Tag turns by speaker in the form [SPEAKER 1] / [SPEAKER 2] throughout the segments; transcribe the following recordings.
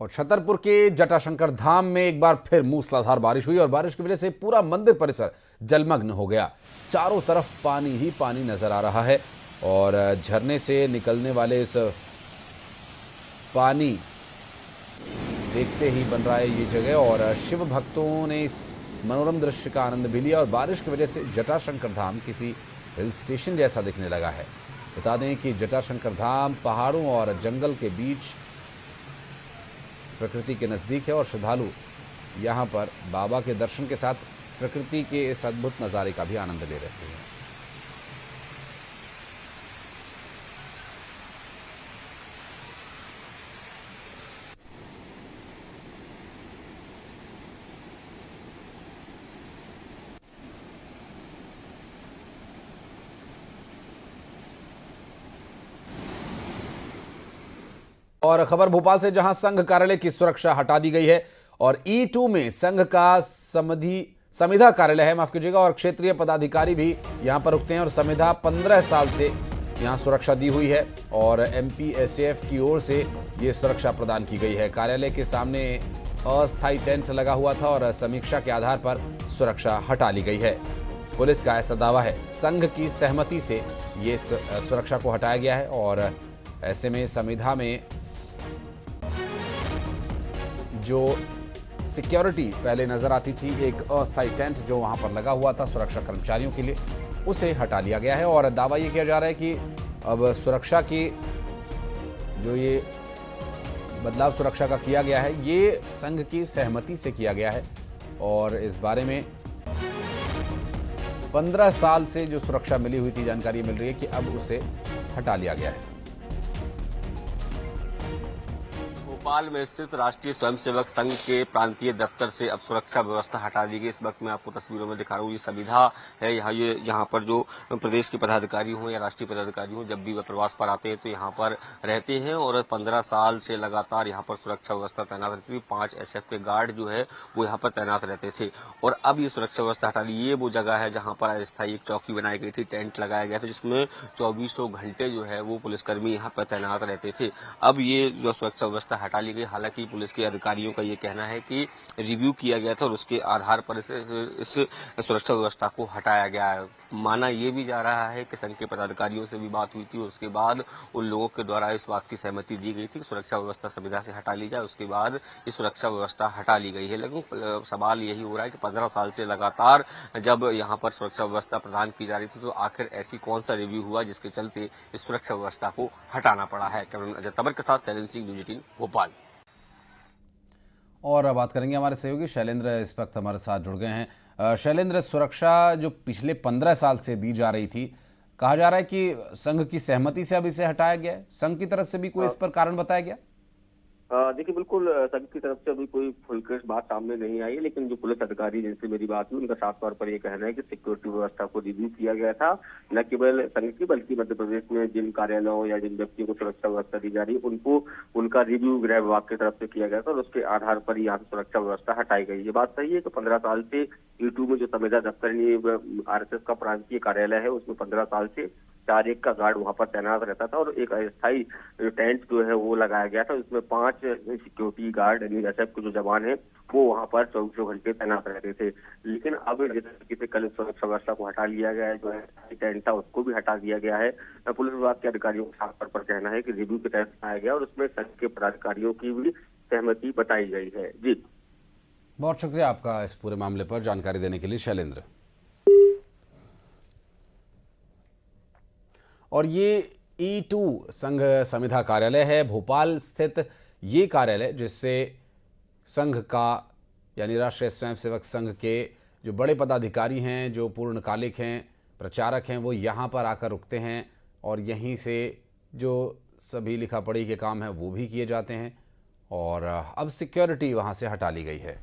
[SPEAKER 1] और छतरपुर के जटाशंकर धाम में एक बार फिर मूसलाधार बारिश हुई और बारिश की वजह से पूरा मंदिर परिसर जलमग्न हो गया। चारों तरफ पानी ही पानी नजर आ रहा है और झरने से निकलने वाले इस पानी देखते ही बन रहा है ये जगह और शिव भक्तों ने इस मनोरम दृश्य का आनंद भी लिया और बारिश की वजह से जटाशंकर धाम किसी हिल स्टेशन जैसा दिखने लगा है। बता दें कि जटाशंकर धाम पहाड़ों और जंगल के बीच प्रकृति के नज़दीक है और श्रद्धालु यहाँ पर बाबा के दर्शन के साथ प्रकृति के इस अद्भुत नज़ारे का भी आनंद ले रहे हैं। और खबर भोपाल से, जहां संघ कार्यालय की सुरक्षा हटा दी गई है और E2 में संघ का संविदा कार्यालय है, माफ कीजिएगा, और क्षेत्रीय पदाधिकारी भी यहां पर रुकते हैं और संविदा 15 साल से यहां सुरक्षा दी हुई है और MPSF की ओर से यह सुरक्षा प्रदान की गई है। कार्यालय के सामने अस्थायी टेंट लगा हुआ था और समीक्षा के आधार पर सुरक्षा हटा ली गई है। पुलिस का ऐसा दावा है संघ की सहमति से ये सुरक्षा को हटाया गया है और ऐसे में संविदा में जो सिक्योरिटी पहले नजर आती थी, एक अस्थायी टेंट जो वहां पर लगा हुआ था सुरक्षा कर्मचारियों के लिए, उसे हटा लिया गया है और दावा ये किया जा रहा है कि अब सुरक्षा की जो ये बदलाव सुरक्षा का किया गया है ये संघ की सहमति से किया गया है और इस बारे में 15 साल से जो सुरक्षा मिली हुई थी जानकारी मिल रही है कि अब उसे हटा लिया गया है।
[SPEAKER 2] भोपाल में स्थित राष्ट्रीय स्वयंसेवक संघ के प्रांतीय दफ्तर से अब सुरक्षा व्यवस्था हटा दी गई। इस वक्त मैं आपको तस्वीरों में दिखा रहा हूँ, ये सुविधा है यहाँ पर जो प्रदेश के पदाधिकारी हों या राष्ट्रीय पदाधिकारी हों, जब भी वह प्रवास पर आते हैं तो यहाँ पर रहते हैं और 15 साल से लगातार यहाँ पर सुरक्षा व्यवस्था तैनात रहती थी। 5 SF के गार्ड जो है वो यहाँ पर तैनात रहते थे और अब ये सुरक्षा व्यवस्था हटा ली। ये वो जगह है जहाँ पर अस्थायी एक चौकी बनाई गई थी, टेंट लगाया गया था जिसमें 2400 घंटे जो है वो पुलिसकर्मी यहाँ पर तैनात रहते थे। अब ये जो सुरक्षा व्यवस्था हटा ली गई। हालांकि पुलिस के अधिकारियों का ये कहना है कि रिव्यू किया गया था और उसके आधार पर इस सुरक्षा व्यवस्था को हटाया गया है। माना यह भी जा रहा है कि संघ के पदाधिकारियों से भी बात हुई थी, उसके बाद उन लोगों के द्वारा इस बात की सहमति दी गई थी कि सुरक्षा व्यवस्था संविदा से हटा ली जाए, उसके बाद इस सुरक्षा व्यवस्था हटा ली गई है। लेकिन सवाल यही हो रहा है कि 15 साल से लगातार जब यहाँ पर सुरक्षा व्यवस्था प्रदान की जा रही थी तो आखिर ऐसी कौन सा रिव्यू हुआ जिसके चलते इस सुरक्षा व्यवस्था को हटाना पड़ा है। कैमरामैन अजय तबर के साथ शैलेंद्र सिंह, न्यूज़ 18 भोपाल।
[SPEAKER 1] और बात करेंगे हमारे सहयोगी शैलेंद्र इस वक्त हमारे साथ जुड़ गए हैं। शैलेंद्र, सुरक्षा जो पिछले 15 साल से दी जा रही थी, कहा जा रहा है कि संघ की सहमति से अब इसे हटाया गया है, संघ की तरफ से भी कोई इस पर कारण बताया गया?
[SPEAKER 3] देखिए, बिल्कुल संघ की तरफ से अभी कोई खुलकर बात सामने नहीं आई है, लेकिन जो पुलिस अधिकारी जिनसे मेरी बात हुई उनका साफ तौर पर यह कहना है कि सिक्योरिटी व्यवस्था को रिव्यू किया गया था, न केवल संघ की बल्कि मध्य प्रदेश में जिन कार्यालयों या जिन व्यक्तियों को सुरक्षा व्यवस्था दी जा रही है उनको उनका रिव्यू गृह विभाग की तरफ से किया गया था और उसके आधार पर यहाँ से सुरक्षा व्यवस्था हटाई गई। ये बात सही है कि 15 साल से E2 में जो संविदा दफ्तरी RSS का प्रांतीय कार्यालय है उसमें 15 साल से 4-1 का गार्ड वहां पर तैनात रहता था और एक अस्थायी टेंट जो है वो लगाया गया था, उसमें 5 सिक्योरिटी गार्ड यानी SF के जो जवान हैं वो वहां पर 24 घंटे तैनात रहते थे। लेकिन अब जिस तरीके से कल सुरक्षा व्यवस्था को हटा लिया गया है, जो है टेंट था उसको भी हटा दिया गया है। पुलिस विभाग के अधिकारियों का साफ तौर पर कहना है कि रिव्यू के तहत आया गया और उसमें संघ के पदाधिकारियों की भी सहमति बताई गई है। जी,
[SPEAKER 1] बहुत शुक्रिया आपका इस पूरे मामले पर जानकारी देने के लिए शैलेंद्र। और ये E2 संघ संविदा कार्यालय है भोपाल स्थित, ये कार्यालय जिससे संघ का यानी राष्ट्रीय स्वयंसेवक संघ के जो बड़े पदाधिकारी हैं, जो पूर्णकालिक हैं, प्रचारक हैं, वो यहाँ पर आकर रुकते हैं और यहीं से जो सभी लिखा पढ़ी के काम हैं वो भी किए जाते हैं और अब सिक्योरिटी वहाँ से हटा ली गई है।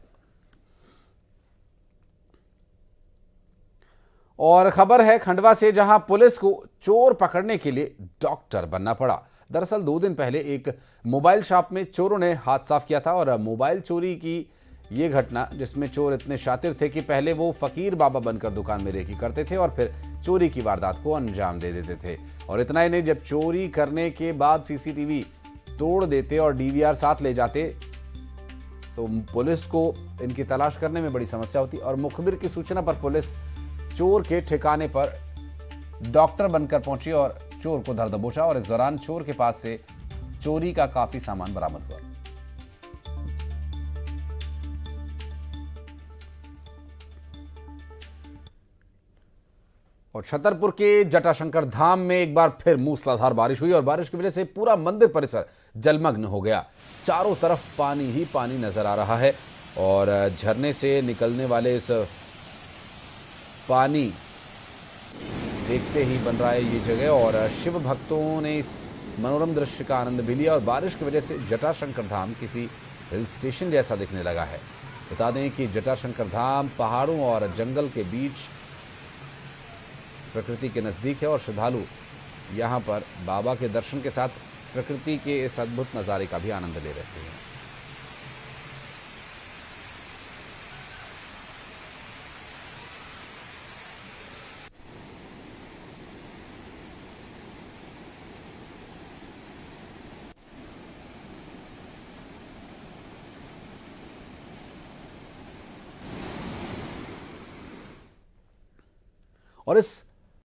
[SPEAKER 1] और खबर है खंडवा से, जहां पुलिस को चोर पकड़ने के लिए डॉक्टर बनना पड़ा। दरअसल 2 दिन पहले एक मोबाइल शॉप में चोरों ने हाथ साफ किया था और मोबाइल चोरी की ये घटना, जिसमें चोर इतने शातिर थे कि पहले वो फकीर बाबा बनकर दुकान में रेकी करते थे और फिर चोरी की वारदात को अंजाम दे देते थे। और इतना ही नहीं, जब चोरी करने के बाद CCTV तोड़ देते और DVR साथ ले जाते तो पुलिस को इनकी तलाश करने में बड़ी समस्या होती। और मुखबिर की सूचना पर पुलिस चोर के ठिकाने पर डॉक्टर बनकर पहुंची और चोर को धर दबोचा। और इस दौरान चोर के पास से चोरी का काफी सामान बरामद हुआ। और छतरपुर के जटाशंकर धाम में एक बार फिर मूसलाधार बारिश हुई और बारिश की वजह से पूरा मंदिर परिसर जलमग्न हो गया। चारों तरफ पानी ही पानी नजर आ रहा है और झरने से निकलने वाले इस पानी देखते ही बन रहा है ये जगह। और शिव भक्तों ने इस मनोरम दृश्य का आनंद भी लिया और बारिश की वजह से जटाशंकर धाम किसी हिल स्टेशन जैसा दिखने लगा है। बता दें कि जटाशंकर धाम पहाड़ों और जंगल के बीच प्रकृति के नज़दीक है और श्रद्धालु यहाँ पर बाबा के दर्शन के साथ प्रकृति के इस अद्भुत नज़ारे का भी आनंद ले रहे हैं। और इस